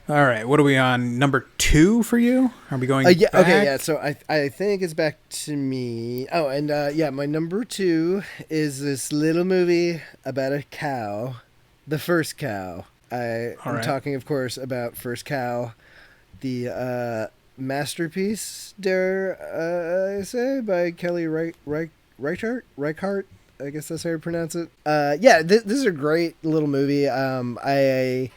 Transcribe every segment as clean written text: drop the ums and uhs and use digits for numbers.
All right, what are we on? Number 2 for you? Are we going Yeah. back? Okay. Yeah. So I think it's back to me. Oh, and yeah, my number two is this little movie about a cow, the first cow. I All am right. talking, of course, about First Cow, the masterpiece, dare I say, by Kelly Reichardt. I guess that's how you pronounce it. Yeah, this is a great little movie. I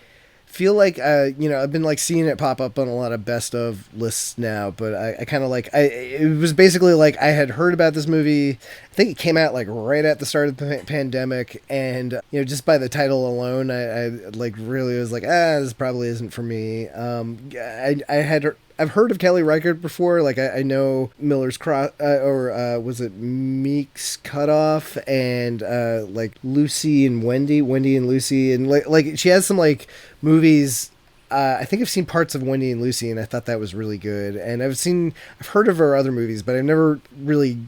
feel like I've been like seeing it pop up on a lot of best of lists now, but I kind of like it was basically like I had heard about this movie. I think it came out like right at the start of the pandemic, and just by the title alone, I like really was like, this probably isn't for me. I've heard of Kelly Reichardt before. Like I know Miller's Cross, or was it Meek's Cutoff, and like Lucy and Wendy and Lucy, and like she has some like movies. I think I've seen parts of Wendy and Lucy, and I thought that was really good. And I've heard of her other movies, but I've never really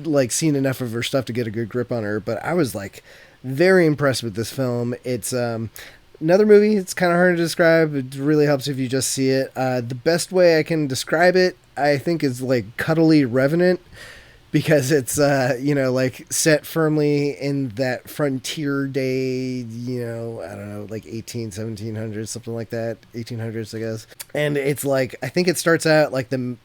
like seen enough of her stuff to get a good grip on her. But I was like very impressed with this film. It's another movie. It's kind of hard to describe. It really helps if you just see it. The best way I can describe it, I think, is like cuddly Revenant, because it's like set firmly in that frontier day, I don't know, like 1700s, something like that, 1800s, I guess. And it's like, I think it starts out like the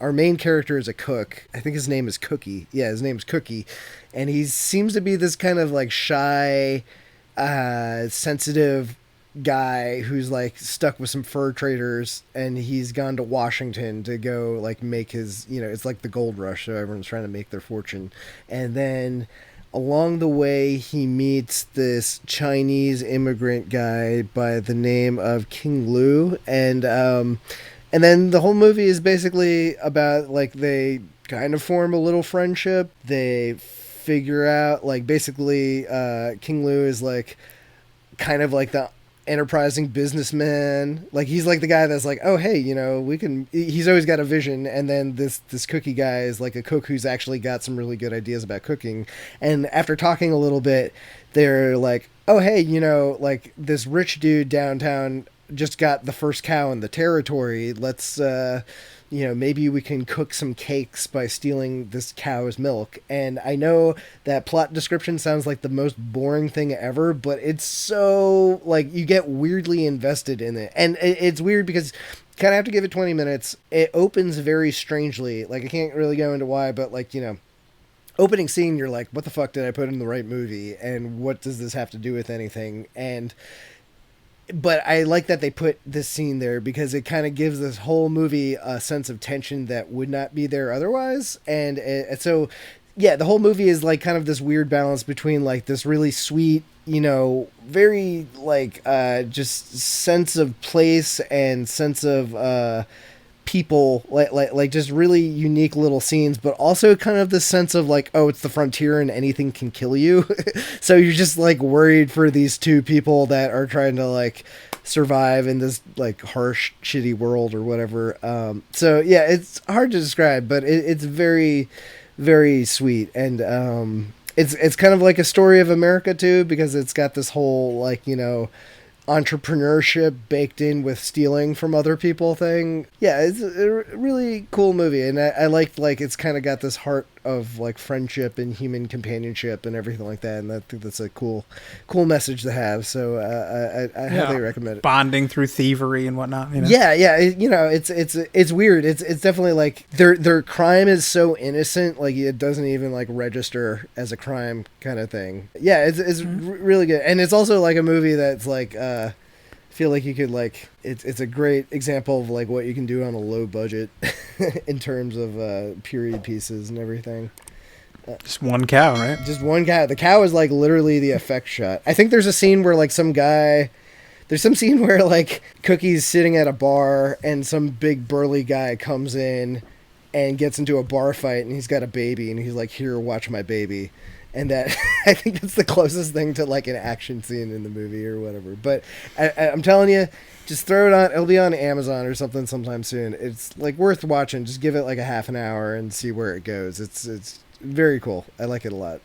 our main character is a cook. I think his name is Cookie. Yeah, his name's Cookie, and he seems to be this kind of like shy, sensitive guy who's like stuck with some fur traders, and he's gone to Washington to go like make his, it's like the gold rush, so everyone's trying to make their fortune. And then along the way he meets this Chinese immigrant guy by the name of King Lu, and then the whole movie is basically about like they kind of form a little friendship. They figure out like basically King Lu is like kind of like the enterprising businessman. Like he's like the guy that's like, oh hey, we can. He's always got a vision, and then this Cookie guy is like a cook who's actually got some really good ideas about cooking. And after talking a little bit, they're like, oh hey, like this rich dude downtown just got the first cow in the territory. Let's maybe we can cook some cakes by stealing this cow's milk. And I know that plot description sounds like the most boring thing ever, but it's so, like, you get weirdly invested in it. And it's weird because you kind of have to give it 20 minutes. It opens very strangely. Like, I can't really go into why, but, like, opening scene, you're like, what the fuck did I put in the right movie? And what does this have to do with anything? But I like that they put this scene there because it kind of gives this whole movie a sense of tension that would not be there otherwise. So, yeah, the whole movie is like kind of this weird balance between like this really sweet, very like just sense of place and sense of people, like just really unique little scenes, but also kind of this sense of like, oh, it's the frontier and anything can kill you. So you're just like worried for these two people that are trying to like survive in this like harsh shitty world or whatever. So yeah, it's hard to describe, but it's very, very sweet. And it's kind of like a story of America too, because it's got this whole like, entrepreneurship baked in with stealing from other people thing. Yeah, it's a really cool movie, and I like it's kind of got this heart of like friendship and human companionship and everything like that, and I think that's a cool message to have. So I highly recommend it. Bonding through thievery and whatnot. Yeah. It's weird. It's definitely like their crime is so innocent, like it doesn't even like register as a crime kind of thing. Yeah, it's really good, and it's also like a movie that's like feel like you could like it's a great example of like what you can do on a low budget in terms of period pieces and everything. Just one cow, right? Just one cow. The cow is like literally the effect shot. I think there's a scene where like there's some scene where like Cookie's sitting at a bar and some big burly guy comes in and gets into a bar fight, and he's got a baby, and he's like, here, watch my baby. And that, I think that's the closest thing to like an action scene in the movie or whatever. But I'm telling you, just throw it on. It'll be on Amazon or something sometime soon. It's like worth watching. Just give it like a half an hour and see where it goes. It's very cool. I like it a lot.